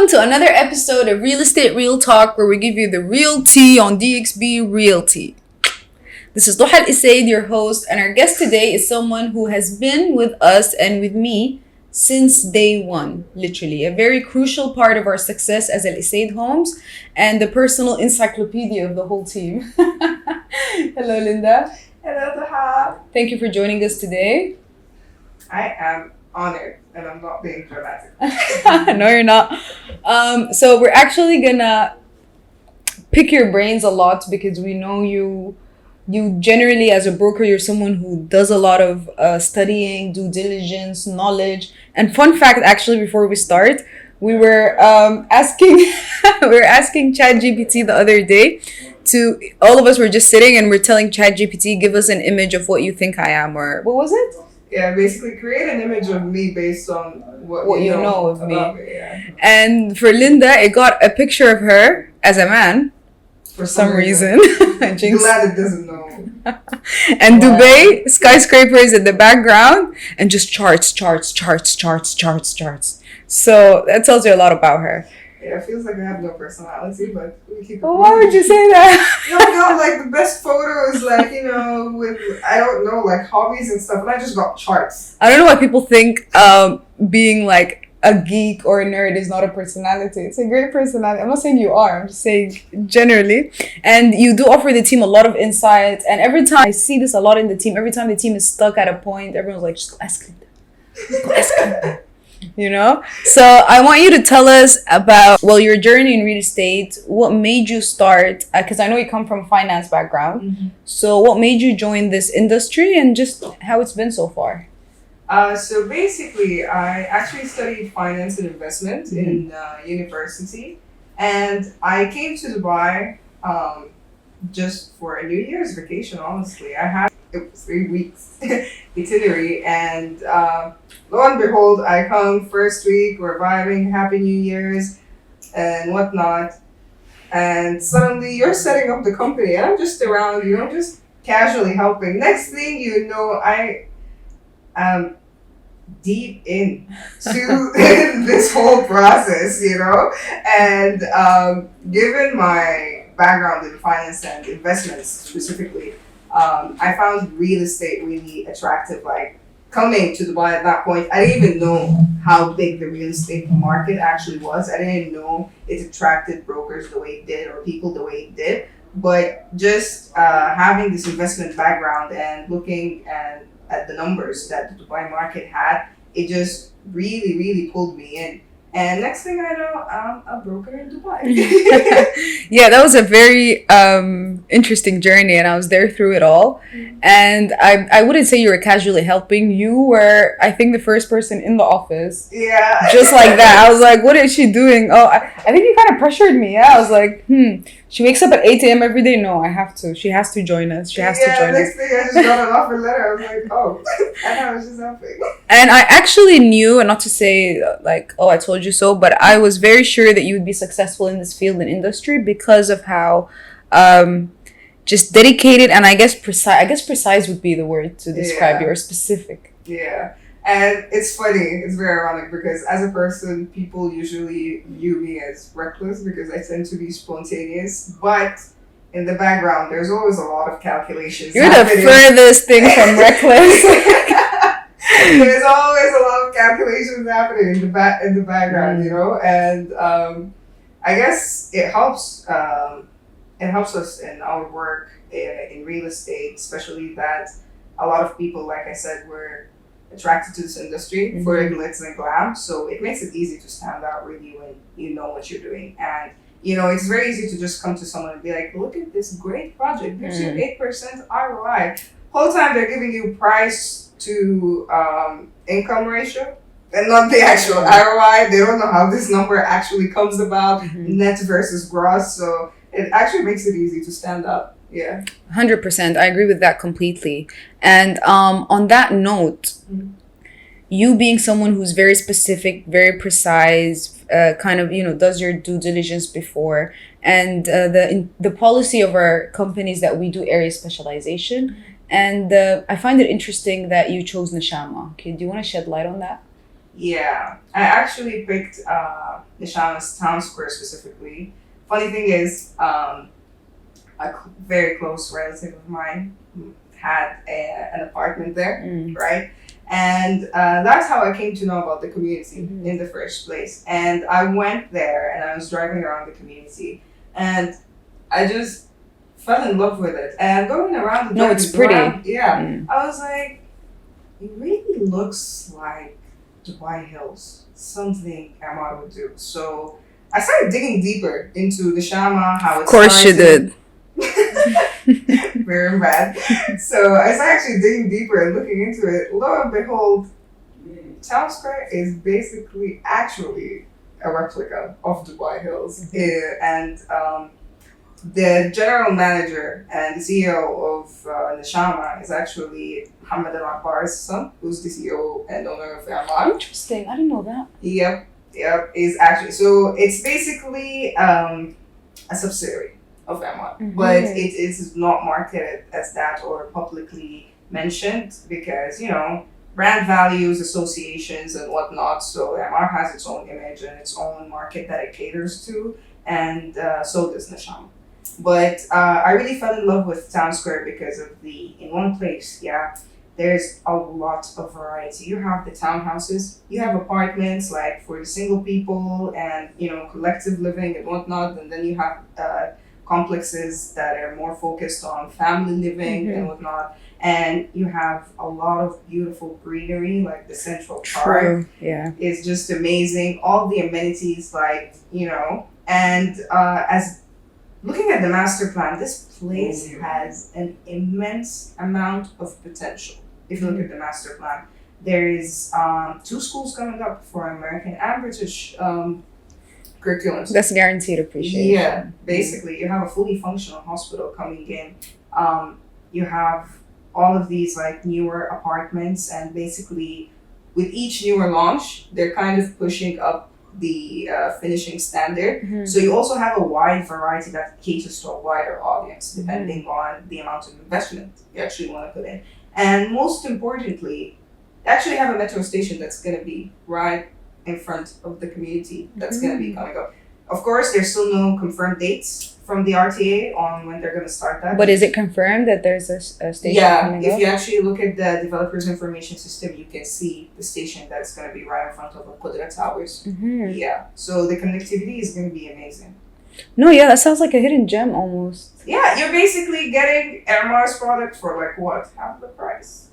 Welcome to another episode of Real Estate Real Talk, where we give you the real tea on DXB Realty. This is Duha al-Isaid, your host, and our guest today is someone who has been with us and with me since day one, literally. A very crucial part of our success as Al-Isaid Homes and the personal encyclopedia of the whole team. Hello, Linda. Hello, Duha. Thank you for joining us today. I am honored, and I'm not being dramatic. No, you're not. So we're actually gonna pick your brains a lot because we know you generally, as a broker, you're someone who does a lot of studying, due diligence, knowledge. And fun fact, actually, before we start, we were asking ChatGPT the other day. All of us were just sitting and we're telling ChatGPT, give us an image of what you think I am, or what was it? Yeah, basically create an image of me based on what you know of me. Yeah. And for Linda, it got a picture of her as a man. For some reason. I'm glad it doesn't know. And Dubai, skyscrapers in the background, and just charts. So that tells you a lot about her. Yeah, it feels like I have no personality, but we keep it. Well, why would you say that? I got like the best photos, like, with, I don't know, like hobbies and stuff, and I just got charts. I don't know why people think being like a geek or a nerd is not a personality. It's a great personality. I'm not saying you are, I'm just saying generally. And you do offer the team a lot of insight. And every time I see this a lot in the team, every time the team is stuck at a point, everyone's like, just go ask Linda. Go ask Linda. So I want you to tell us about, your journey in real estate. What made you start? Because I know you come from a finance background. Mm-hmm. So what made you join this industry and just how it's been so far? So basically, I actually studied finance and investment in university, and I came to Dubai just for a New Year's vacation. Honestly, it was 3 weeks itinerary, and lo and behold, I come first week. We're vibing, Happy New Year's, and whatnot, and suddenly you're setting up the company, and I'm just around, just casually helping. Next thing you know, I deep into this whole process, and given my background in finance and investments specifically, I found real estate really attractive. Like coming to Dubai at that point, I didn't even know how big the real estate market actually was. I didn't know it attracted brokers the way it did or people the way it did. But just having this investment background and looking at the numbers that the Dubai market had, it just really, really pulled me in. And next thing I know, I'm a broker in Dubai. Yeah, that was a very interesting journey, and I was there through it all. And I wouldn't say you were casually helping. You were, I think, the first person in the office. Yeah. Just like that. I was like, what is she doing? Oh, I think you kind of pressured me. Yeah, I was like, she wakes up at 8 a.m. every day. No, I have to. She has to join us. Next thing I just got an offer letter. I was like, oh, I was just helping. And I actually knew, and not to say like, oh, I told you so, but I was very sure that you would be successful in this field and industry because of how just dedicated and I guess precise would be the word to describe you, or specific. Yeah. And it's funny, it's very ironic because as a person, people usually view me as reckless because I tend to be spontaneous. But in the background, there's always a lot of calculations. You're happening. The furthest thing from reckless. There's always a lot of calculations happening in the background, and I guess it helps. It helps us in our work in real estate, especially that a lot of people, like I said, were attracted to this industry for the glitz and glam. So it makes it easy to stand out really when you know what you're doing. And, it's very easy to just come to someone and be like, look at this great project. Gives you 8% ROI. Whole time they're giving you price to income ratio and not the actual ROI. They don't know how this number actually comes about, net versus gross. So it actually makes it easy to stand up. Yeah. 100%. I agree with that completely. And on that note, you being someone who's very specific, very precise, kind of, does your due diligence before, and the policy of our companies that we do area specialization. And I find it interesting that you chose NASHAMA. Okay, do you want to shed light on that? Yeah, I actually picked Nshama's town square specifically. Funny thing is, very close relative of mine had an apartment there, right? And that's how I came to know about the community in the first place. And I went there and I was driving around the community and I just fell in love with it. And going around the it's pretty. I was like, it really looks like Dubai Hills, something Emma would do. So I started digging deeper into the Nshama, how it's. Of course you did. Very bad. So I started actually digging deeper and looking into it. Lo and behold, Town Square is basically actually a replica of Dubai Hills. And the general manager and the CEO of Nshama is actually Mohammed Al Akbar's son, who's the CEO and owner of EMAAR. Interesting. I didn't know that. Yep. Is actually, so it's basically a subsidiary of EMAAR, but it is not marketed as that or publicly mentioned because, you know, brand values, associations, and whatnot. So EMAAR has its own image and its own market that it caters to, and so does Nshama. But I really fell in love with Town Square because of in one place, there's a lot of variety. You have the townhouses, you have apartments like for the single people and, you know, collective living and whatnot. And then you have complexes that are more focused on family living and whatnot. And you have a lot of beautiful greenery, like the Central Park. Is just amazing. All the amenities, like, you know, and as looking at the master plan, this place has an immense amount of potential. If you look at the master plan, there is 2 schools coming up for American and British curriculums. That's guaranteed appreciation. Yeah, basically, you have a fully functional hospital coming in. You have all of these like newer apartments, and basically, with each newer launch, they're kind of pushing up the finishing standard. So you also have a wide variety that caters to a wider audience, depending on the amount of investment you actually want to put in. And most importantly, they actually have a metro station that's going to be right in front of the community that's going to be coming up. Of course, there's still no confirmed dates from the RTA on when they're going to start that. But is it confirmed that there's a station coming up? Yeah, if you actually look at the developer's information system, you can see the station that's going to be right in front of the Qudra Towers. Yeah, so the connectivity is going to be amazing. No, yeah, that sounds like a hidden gem almost. Yeah, you're basically getting EMAAR's product for like what? Half the price.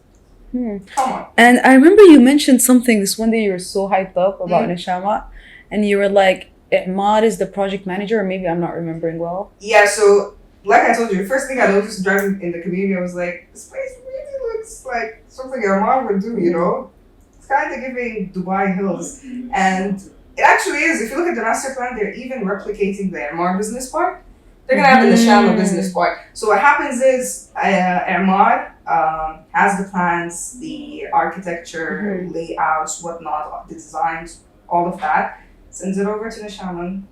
Come on. And I remember you mentioned something this one day you were so hyped up about Nshama, and you were like, EMAAR is the project manager, or maybe I'm not remembering well. Yeah, so like I told you, the first thing I noticed driving in the community, I was like, this place really looks like something EMAAR would do, you know? It's kind of giving Dubai Hills. And it actually is. If you look at the master plan, they're even replicating the EMAAR business park. They're going to have the Nshama business park. So what happens is EMAAR has the plans, the architecture, layouts, whatnot, the designs, all of that. Sends it over to Nshama.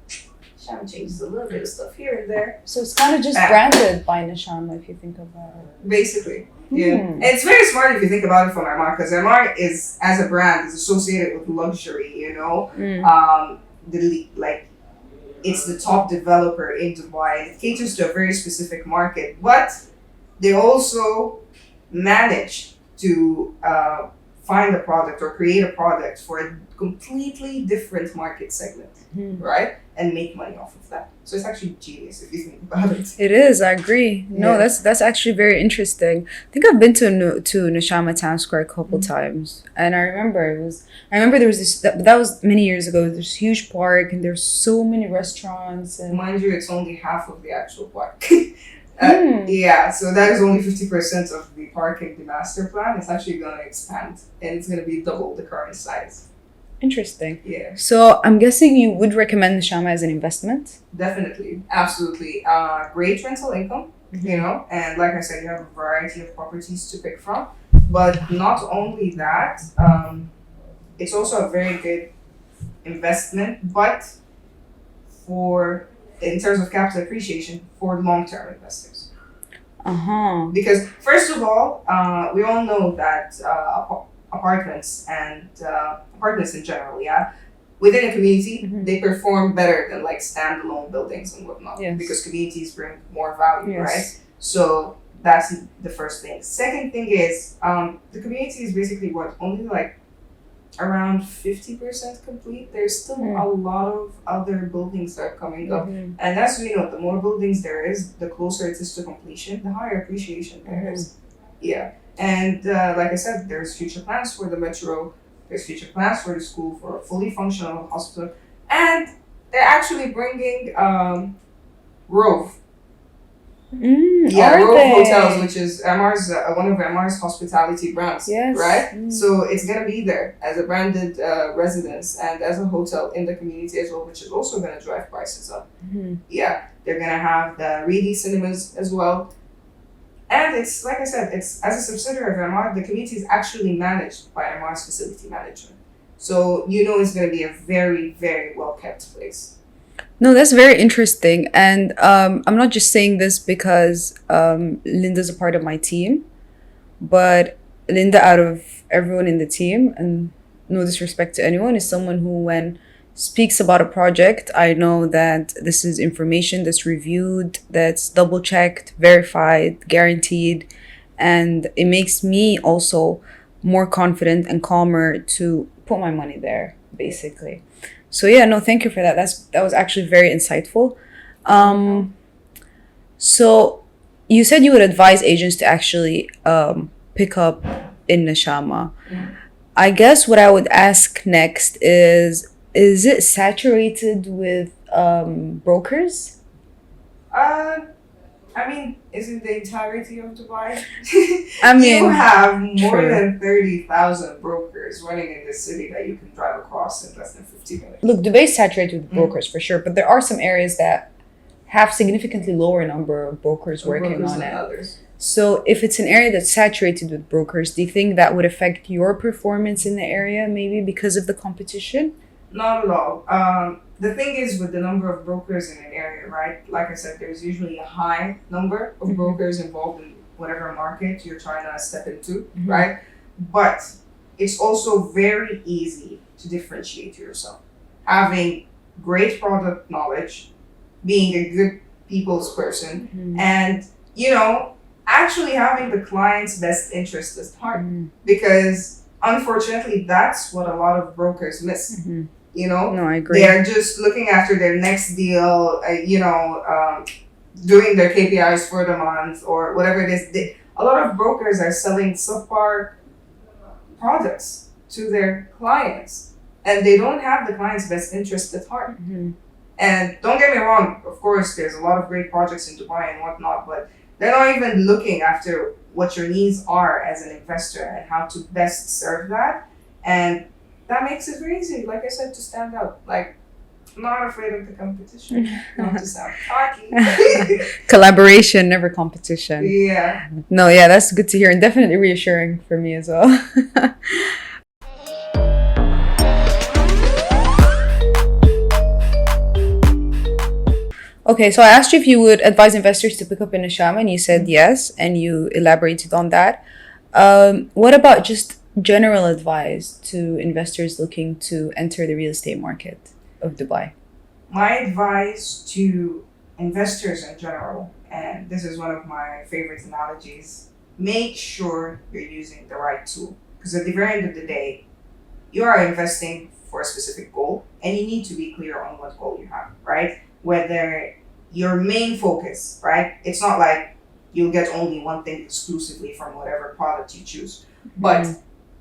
Nshama changes a little bit of stuff here and there. So it's kind of just branded by Nshama if you think about it. Basically, yeah. And it's very smart if you think about it from EMAAR, because EMAAR is, as a brand, is associated with luxury, you know? It's the top developer in Dubai. It caters to a very specific market, but they also manage to find a product or create a product for a completely different market segment, right? And make money off of that. So it's actually genius if you think about it. It is, I agree. No, that's actually very interesting. I think I've been to Nshama Town Square a couple times, and I remember there was this that was many years ago. There's this huge park, and there's so many restaurants. And mind you, it's only half of the actual park. Yeah, so that is only 50% of the park in the master plan. It's actually going to expand, and it's going to be double the current size. Interesting. Yeah. So I'm guessing you would recommend Nshama as an investment? Definitely. Absolutely. Great rental income, you know, and like I said, you have a variety of properties to pick from. But not only that, it's also a very good investment, but in terms of capital appreciation, for long-term investors. Because first of all, we all know that apartments and apartments in general, yeah, within a community, they perform better than like standalone buildings and whatnot. Yes. Because communities bring more value, Yes. right? So that's the first thing. Second thing is the community is basically what, only like around 50% complete. There's still a lot of other buildings that are coming up. And as we know, the more buildings there is, the closer it is to completion, the higher appreciation there is. Yeah. And like I said, there's future plans for the metro, there's future plans for the school, for a fully functional hospital. And they're actually bringing Rove. Rove Hotels, which is MR's one of MR's hospitality brands, right? So it's gonna be there as a branded residence and as a hotel in the community as well, which is also gonna drive prices up. Yeah, they're gonna have the Reedy cinemas as well, and it's like I said, it's as a subsidiary of MR, the community is actually managed by MR's facility management, so it's gonna be a very, very well kept place. No, that's very interesting. And I'm not just saying this because Linda's a part of my team, but Linda, out of everyone in the team, and no disrespect to anyone, is someone who, when speaks about a project, I know that this is information that's reviewed, that's double checked, verified, guaranteed. And it makes me also more confident and calmer to put my money there, basically. So yeah, no, thank you for that. That was actually very insightful. So you said you would advise agents to actually pick up in Nshama. I guess what I would ask next is it saturated with brokers? I mean, isn't the entirety of Dubai? I mean, you have more than 30,000 brokers running in this city that you can drive across in less than 50 minutes. Look, Dubai is saturated with brokers for sure, but there are some areas that have significantly lower number of brokers working on it. Others. So if it's an area that's saturated with brokers, do you think that would affect your performance in the area, maybe because of the competition? Not at all. The thing is, with the number of brokers in an area, right? Like I said, there's usually a high number of brokers involved in whatever market you're trying to step into, right? But it's also very easy to differentiate yourself. Having great product knowledge, being a good people's person, and, actually having the client's best interest at heart. Because unfortunately, that's what a lot of brokers miss. No, I agree. They're just looking after their next deal, doing their KPIs for the month or whatever it is. A lot of brokers are selling subpar products to their clients, and they don't have the client's best interest at heart. And don't get me wrong, of course, there's a lot of great projects in Dubai and whatnot, but they're not even looking after what your needs are as an investor and how to best serve that. And that makes it very easy, like I said, to stand out. Like, I'm not afraid of the competition. Not to sound cocky. Collaboration, never competition. Yeah. No, yeah, that's good to hear and definitely reassuring for me as well. Okay, so I asked you if you would advise investors to pick up in Nshama, and you said yes, and you elaborated on that. What about just general advice to investors looking to enter the real estate market of Dubai? My advice to investors in general, and this is one of my favorite analogies, make sure you're using the right tool. Because at the very end of the day, you are investing for a specific goal, and you need to be clear on what goal you have, right? Whether your main focus, right? It's not like you'll get only one thing exclusively from whatever product you choose, but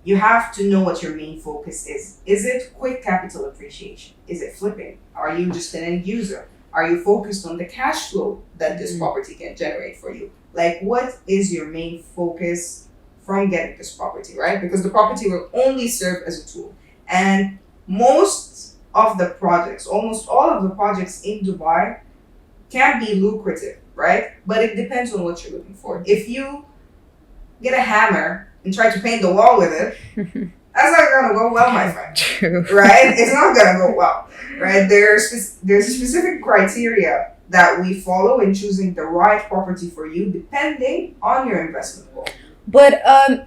you have to know what your main focus is. Is it quick capital appreciation? Is it flipping? Are you just an end user? Are you focused on the cash flow that this property can generate for you? Like, what is your main focus from getting this property, right? Because the property will only serve as a tool. And most of the projects, almost all of the projects in Dubai can be lucrative, right? But it depends on what you're looking for. If you get a hammer and try to paint the wall with it, that's not gonna go well, my friend. True. Right? It's not gonna go well, right? There's a specific criteria that we follow in choosing the right property for you, depending on your investment goal. But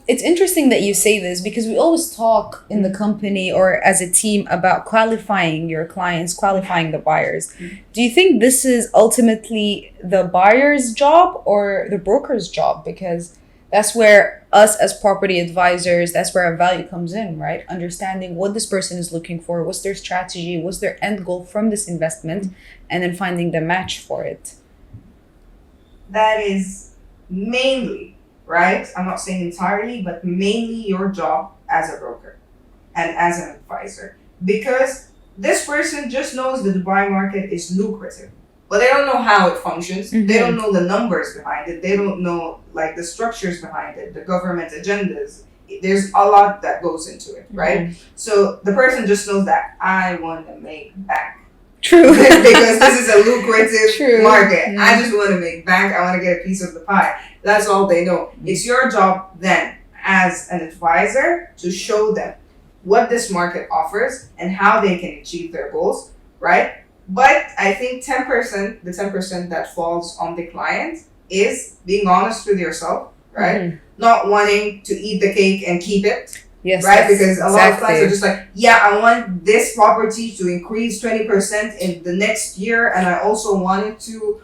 it's interesting that you say this because we always talk in the company or as a team about qualifying your clients, qualifying the buyers. Do you think this is ultimately the buyer's job or the broker's job? Because that's where us as property advisors, that's where our value comes in, right? Understanding what this person is looking for, what's their strategy, what's their end goal from this investment, and then finding the match for it. That is mainly, right? I'm not saying entirely, but mainly your job as a broker and as an advisor. Because this person just knows the Dubai market is lucrative, but they don't know how it functions. They don't know the numbers behind it. They don't know like the structures behind it, the government agendas. There's a lot that goes into it, right? So the person just knows that I want to make bank. True. Because this is a lucrative market. I just want to make bank. I want to get a piece of the pie. That's all they know. It's your job then as an advisor to show them what this market offers and how they can achieve their goals, right? But I think 10%, the 10% that falls on the client is being honest with yourself, right? Not wanting to eat the cake and keep it. Yes, right? Because a lot of clients are just like, yeah, I want this property to increase 20% in the next year, and I also want it to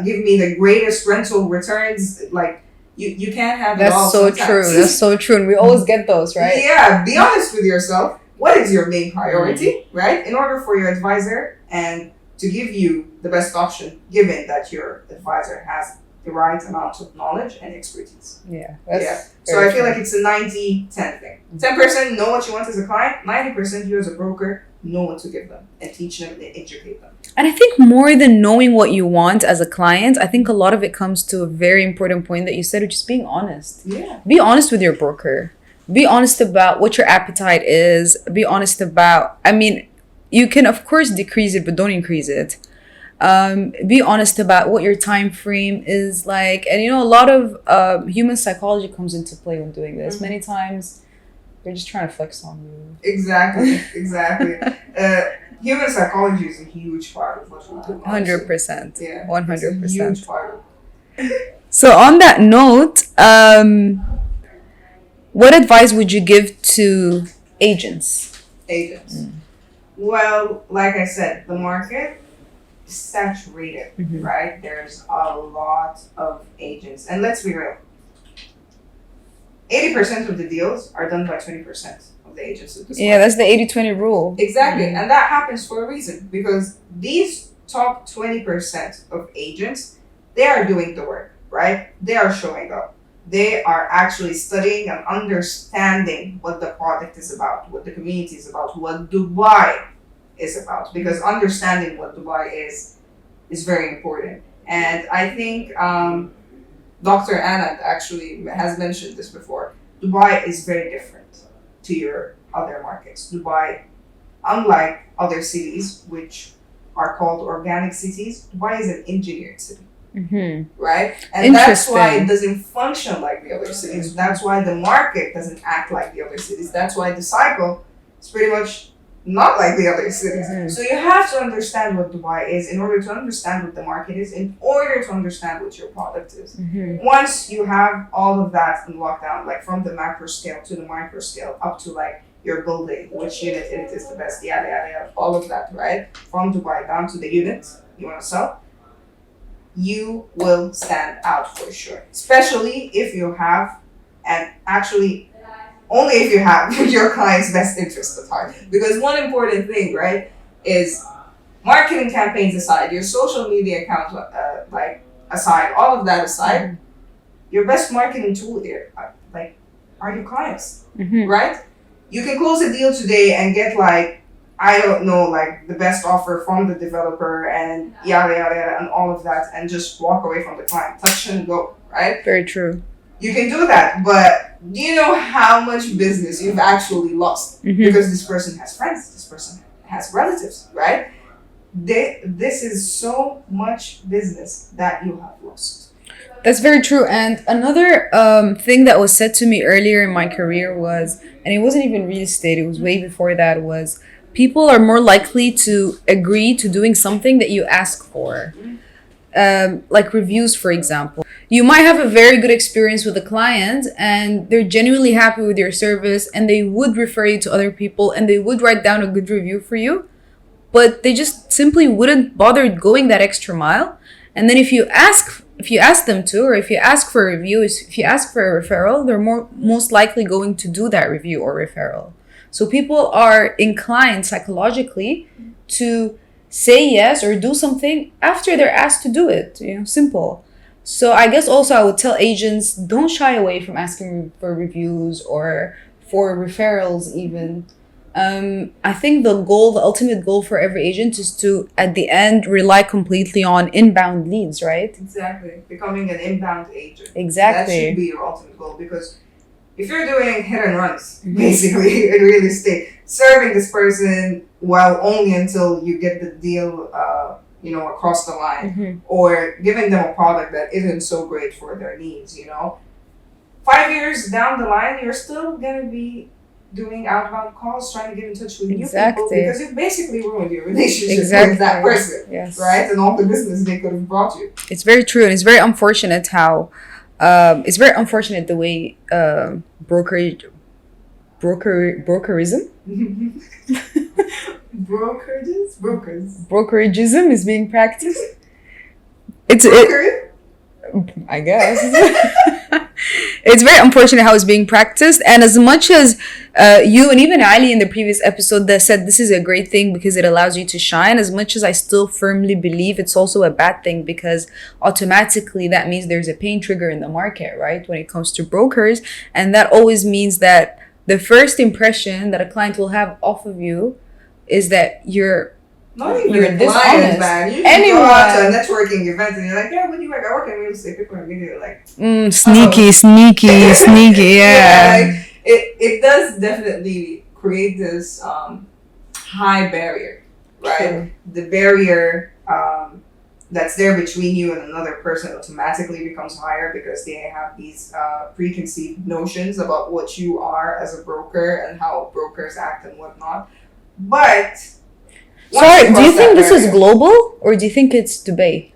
give me the greatest rental returns. Like, you can't have it all. That's so true. That's so true. And we always get those, right? Yeah, be honest with yourself. What is your main priority, right? In order for your advisor and to give you the best option, given that your advisor has the right amount of knowledge and expertise. Yeah. So I feel like it's a 90-10 thing. 10% know what you want as a client, 90% you as a broker know what to give them and teach them and educate them. And I think more than knowing what you want as a client, I think a lot of it comes to a very important point that you said, which is being honest. Yeah. Be honest with your broker. Be honest about what your appetite is. Be honest about, I mean, you can of course decrease it, but don't increase it. Be honest about what your time frame is like. And a lot of human psychology comes into play when doing this. Many times they're just trying to flex on you. Exactly. Human psychology is a huge part of what we do. 100%. Yeah. 100%. It's a huge part of it. So on that note, what advice would you give to agents? Well, like I said, the market is saturated, right? There's a lot of agents. And let's be real. 80% of the deals are done by 20% of the agents at this point. Yeah, that's the 80-20 rule. Exactly. And that happens for a reason. Because these top 20% of agents, they are doing the work, right? They are showing up. They are actually studying and understanding what the product is about, what the community is about, what Dubai is about. Because understanding what Dubai is very important. And I think Dr. Anand actually has mentioned this before. Dubai is very different to your other markets. Dubai, unlike other cities, which are called organic cities, Dubai is an engineered city. Right? And that's why it doesn't function like the other cities. That's why the market doesn't act like the other cities. That's why the cycle is pretty much not like the other cities. So you have to understand what Dubai is in order to understand what the market is, in order to understand what your product is. Once you have all of that in lockdown, like from the macro scale to the micro scale, up to like your building, which unit it is the best, yada, yada, yada, all of that, right? From Dubai down to the unit you want to sell, you will stand out for sure. Especially if you have, and actually only if you have your client's best interest at heart. Because one important thing, right, is marketing campaigns aside, your social media account aside, all of that aside, your best marketing tool here, are your clients, right? You can close a deal today and get the best offer from the developer and yada, yada, yada, and all of that, and just walk away from the client. Touch and go, right? Very true. You can do that, but do you know how much business you've actually lost? Because this person has friends, this person has relatives, right? This is so much business that you have lost. That's very true. And another thing that was said to me earlier in my career was, and it wasn't even real estate, it was way before that, was people are more likely to agree to doing something that you ask for. Like reviews, for example. you might have a very good experience with the client and they're genuinely happy with your service and they would refer you to other people and they would write down a good review for you, but they just simply wouldn't bother going that extra mile. And then if you ask them to, or if you ask for a review, if you ask for a referral, they're most likely going to do that review or referral. So people are inclined psychologically to say yes or do something after they're asked to do it. Simple. So I guess also I would tell agents, don't shy away from asking for reviews or for referrals even. I think the ultimate goal for every agent is to, at the end, rely completely on inbound leads, right? Exactly. Becoming an inbound agent. Exactly. That should be your ultimate goal, because if you're doing hit and runs, basically, in real estate, serving this person only until you get the deal, across the line, or giving them a product that isn't so great for their needs, 5 years down the line, you're still going to be doing outbound calls, trying to get in touch with new people, because you've basically ruined your relationship with that person, right? And all the business they could have brought you. It's very true, and it's very unfortunate the way brokeragism is being practiced. I guess. It's very unfortunate how it's being practiced. And as much as you and even Ali in the previous episode that said this is a great thing because it allows you to shine, as much as I still firmly believe it's also a bad thing, because automatically that means there's a pain trigger in the market, right? When it comes to brokers. And that always means that the first impression that a client will have off of you is that you're dishonest. Man. You go out to a networking event and you're like, yeah, what do you work? I work in real estate. People are immediately like, sneaky, yeah. Like, it does definitely create this high barrier, right? True. The barrier that's there between you and another person automatically becomes higher because they have these preconceived notions about what you are as a broker and how brokers act and whatnot. But sorry, do you think this is global or do you think it's Dubai?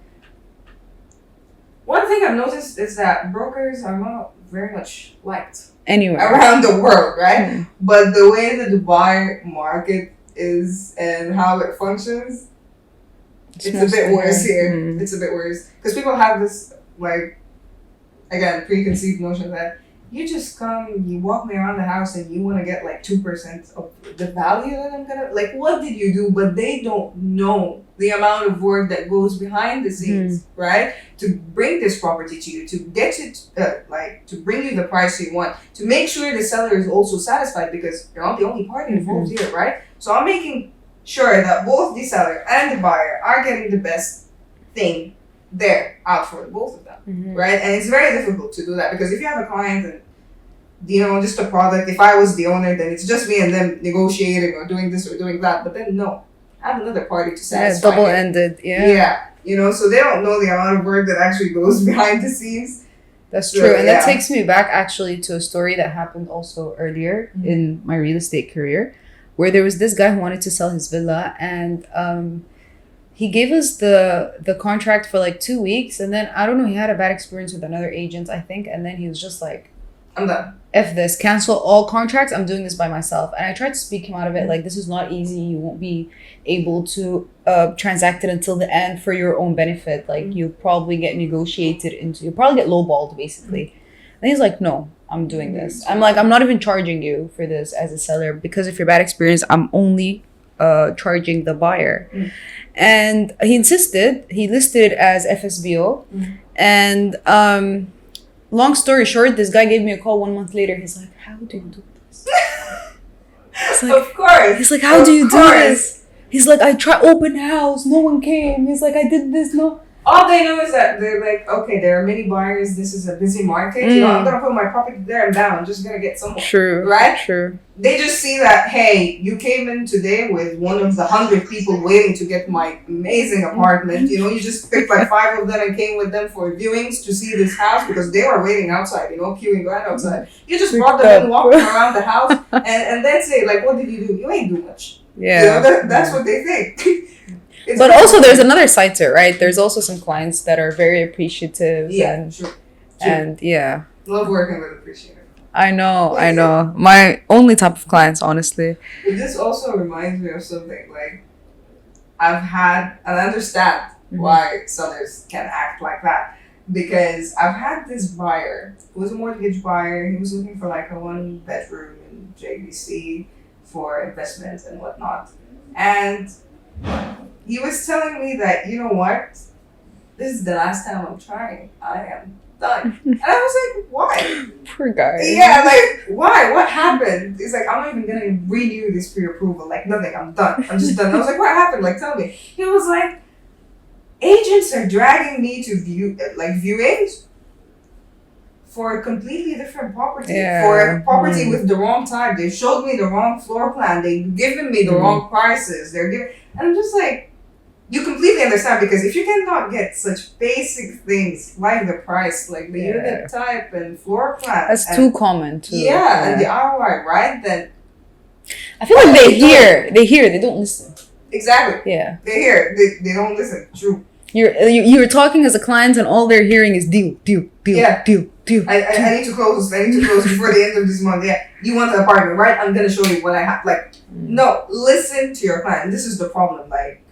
One thing I've noticed is that brokers are not very much liked anywhere around the world, right? But the way the Dubai market is and how it functions, it's a bit worse here. It's a bit worse because people have this, preconceived notion that you just come, you walk me around the house and you want to get 2% of the value that I'm gonna, what did you do? But they don't know the amount of work that goes behind the scenes, right? To bring this property to you, to get it, to bring you the price you want, to make sure the seller is also satisfied, because you're not the only party involved here, right? So I'm making sure that both the seller and the buyer are getting the best thing there out for both of them, right? And it's very difficult to do that, because if you have a client and just a product, if I was the owner, then it's just me and them negotiating or doing this or doing that. But then no, I have another party to satisfy. Yeah, double-ended. Yeah, so they don't know the amount of work that actually goes behind the scenes. That's true. And that takes me back actually to a story that happened also earlier in my real estate career, where there was this guy who wanted to sell his villa, and he gave us the contract for 2 weeks, and then I don't know, he had a bad experience with another agent, I think, and then he was just like, I'm done. F this, cancel all contracts, I'm doing this by myself. And I tried to speak him out of it, this is not easy, you won't be able to transact it until the end for your own benefit. You'll probably get you'll probably get lowballed basically. And he's like, no, I'm doing this. I'm like, I'm not even charging you for this as a seller because of your bad experience. I'm only charging the buyer. And he insisted, he listed it as FSBO. And long story short, this guy gave me a call 1 month later. He's like, how do you do this? Of course. He's like, how do you do this? He's like, I tried open house, no one came. He's like, I did this, no. All they know is that they're like, okay, there are many buyers. This is a busy market. I'm going to put my property there and down. I'm just going to get someone. True. Right? True. They just see that, hey, you came in today with one of the 100 people waiting to get my amazing apartment. You just picked 5 of them and came with them for viewings to see this house because they were waiting outside, queuing right outside. You just brought them in, walked them around the house, and then say, what did you do? You ain't do much. Yeah. That's what they think. But also there's another side to it, right? There's also some clients that are very appreciative. Yeah, sure. And yeah. Love working with appreciative. I know. My only type of clients, honestly. But this also reminds me of something like I've had, and I understand why sellers can act like that. Because I've had this buyer who was a mortgage buyer. He was looking for like a 1-bedroom in JVC for investments and whatnot. And he was telling me that, you know what? This is the last time I'm trying. I am done. And I was like, why? Poor guy. Yeah, like, why? What happened? He's like, I'm not even gonna renew this pre-approval. Like, nothing. I'm done. I'm just done. I was like, what happened? Like, tell me. He was like, agents are dragging me to viewings for a completely different property. Yeah. For a property with the wrong type. They showed me the wrong floor plan. They've given me the wrong prices. And I'm just like, you completely understand, because if you cannot get such basic things like the price, like the unit type and floor plan. That's too common too. Yeah, and the ROI, right? Then I feel like they hear, they don't listen. Exactly. Yeah. They hear, they don't listen. True. You're talking as a client, and all they're hearing is deal. Yeah. Deal. I need to close before the end of this month. Yeah. You want the apartment, right? I'm gonna show you what I have. Like, no, listen to your client. This is the problem. Like,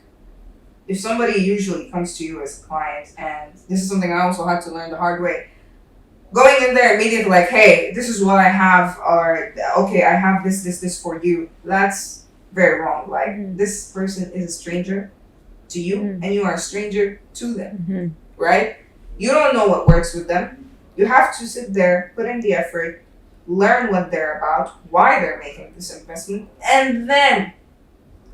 if somebody usually comes to you as a client, and this is something I also had to learn the hard way, going in there immediately like, hey, this is what I have, or okay, I have this for you. That's very wrong. Like, this person is a stranger to you, and you are a stranger to them, right? You don't know what works with them. You have to sit there, put in the effort, learn what they're about, why they're making this investment, and then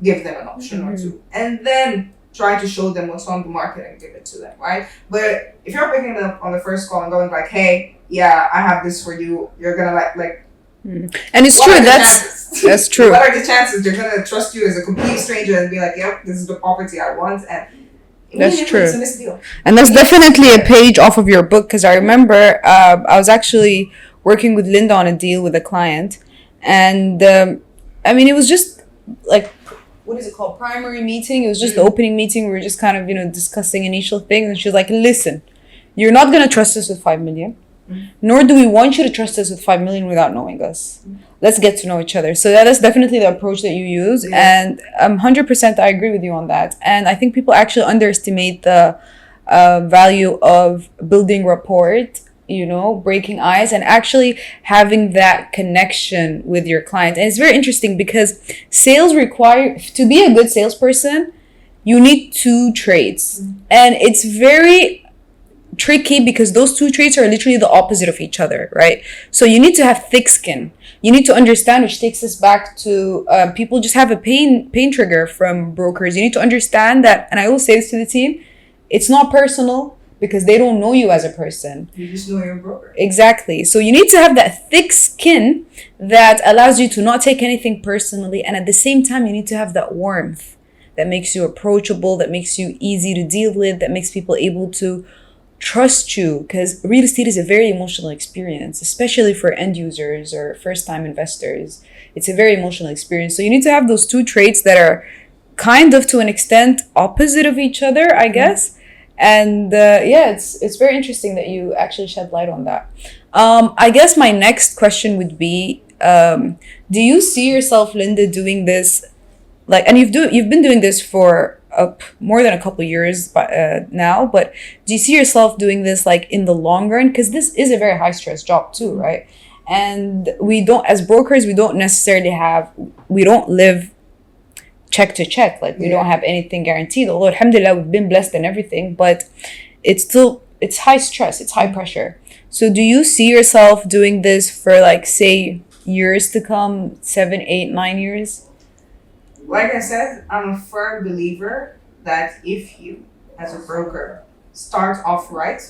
give them an option or two, and then try to show them what's on the market and give it to them, right? But if you're picking it up on the first call and going like, hey, yeah, I have this for you, you're gonna like and it's true, that's true. What are the chances they're gonna trust you as a complete stranger and be like, yep, this is the property I want? And that's true. It's a misdeal. And that's definitely a page off of your book, because I remember I was actually working with Linda on a deal with a client, and I mean, it was just like, what is it called? Primary meeting. It was just the opening meeting. We were just kind of, discussing initial things. And she was like, listen, you're not going to trust us with 5 million. Nor do we want you to trust us with 5 million without knowing us. Let's get to know each other. So that is definitely the approach that you use. And 100% I agree with you on that. And I think people actually underestimate the value of building rapport, breaking ice, and actually having that connection with your client. And it's very interesting, because sales to be a good salesperson, you need 2 traits. And it's very tricky, because those 2 traits are literally the opposite of each other, right? So you need to have thick skin. You need to understand, which takes us back to people just have a pain trigger from brokers. You need to understand that, and I always say this to the team, it's not personal, because they don't know you as a person. You just know you're a broker. Exactly. So you need to have that thick skin that allows you to not take anything personally. And at the same time, you need to have that warmth that makes you approachable, that makes you easy to deal with, that makes people able to trust you. Because real estate is a very emotional experience, especially for end users or first-time investors. It's a very emotional experience. So you need to have those 2 traits that are kind of, to an extent, opposite of each other, I guess. And it's very interesting that you actually shed light on that. I guess my next question would be, do you see yourself, Linda, doing this, like, and you've been doing this for more than a couple of years now, but do you see yourself doing this like in the long run? Because this is a very high stress job too, right? And as brokers, we don't live check to check. Like, we don't have anything guaranteed, although alhamdulillah we've been blessed and everything, but it's high stress, it's high pressure. So do you see yourself doing this for, like, say, years to come, 7, 8, 9 years? Like I said, I'm a firm believer that if you, as a broker, start off right,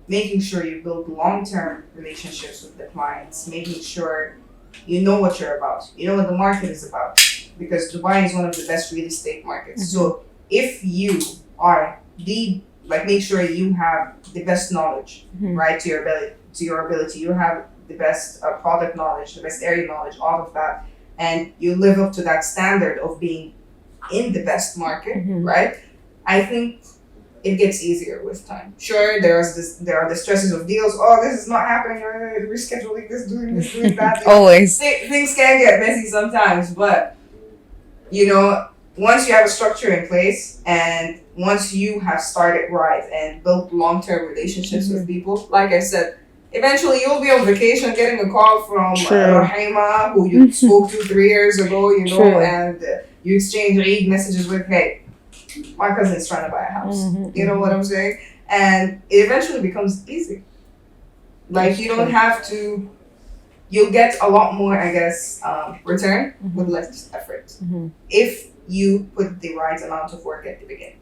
making sure you build long-term relationships with the clients, making sure you know what you're about, you know what the market is about, because Dubai is one of the best real estate markets. So if you are make sure you have the best knowledge, right, to your ability, you have the best product knowledge, the best area knowledge, all of that, and you live up to that standard of being in the best market, right? I think it gets easier with time. Sure, there are the stresses of deals. Oh, this is not happening. Rescheduling this, doing that. Always. Things can get messy sometimes, but once you have a structure in place and once you have started right and built long-term relationships with people, like I said, eventually you'll be on vacation getting a call from Rahima, who you spoke to 3 years ago, and you exchange Eid messages with, hey, my cousin's trying to buy a house. You know what I'm saying? And it eventually becomes easy. Like, you don't have to, you'll get a lot more, I guess, return with less effort. If you put the right amount of work at the beginning.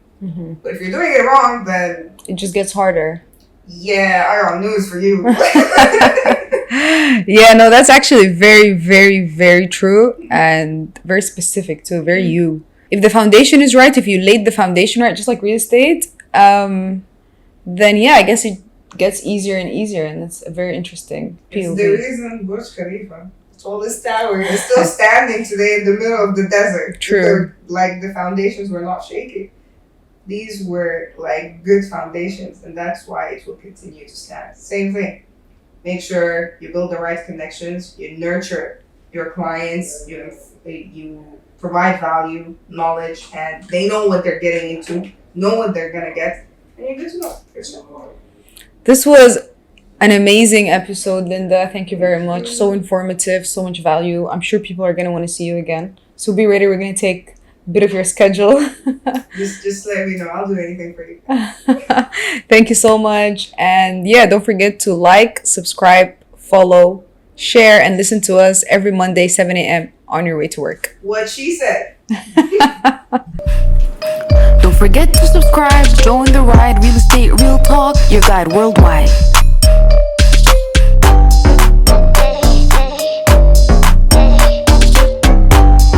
But if you're doing it wrong, then it just gets harder. Yeah, I got news for you. Yeah, no, that's actually very, very, very true and very specific too, very you. If the foundation is right, if you laid the foundation right, just like real estate, then yeah, I guess it gets easier and easier, and it's a very interesting POV. It's the reason Burj Khalifa, tallest tower, is still standing today in the middle of the desert. True. Like the foundations were not shaky. These were like good foundations, and that's why it will continue to stand. Same thing. Make sure you build the right connections, you nurture your clients, you provide value, knowledge, and they know what they're getting into, know what they're gonna get, and you're good to go. This was an amazing episode, Linda. Thank you very much. So informative, so much value. I'm sure people are gonna want to see you again. So be ready. We're gonna take a bit of your schedule. just let me know. I'll do anything for you. Thank you so much. And yeah, don't forget to like, subscribe, follow, share, and listen to us every Monday, 7 a.m. on your way to work. What she said. Don't forget to subscribe, join the ride, Real Estate Real Talk, your guide worldwide.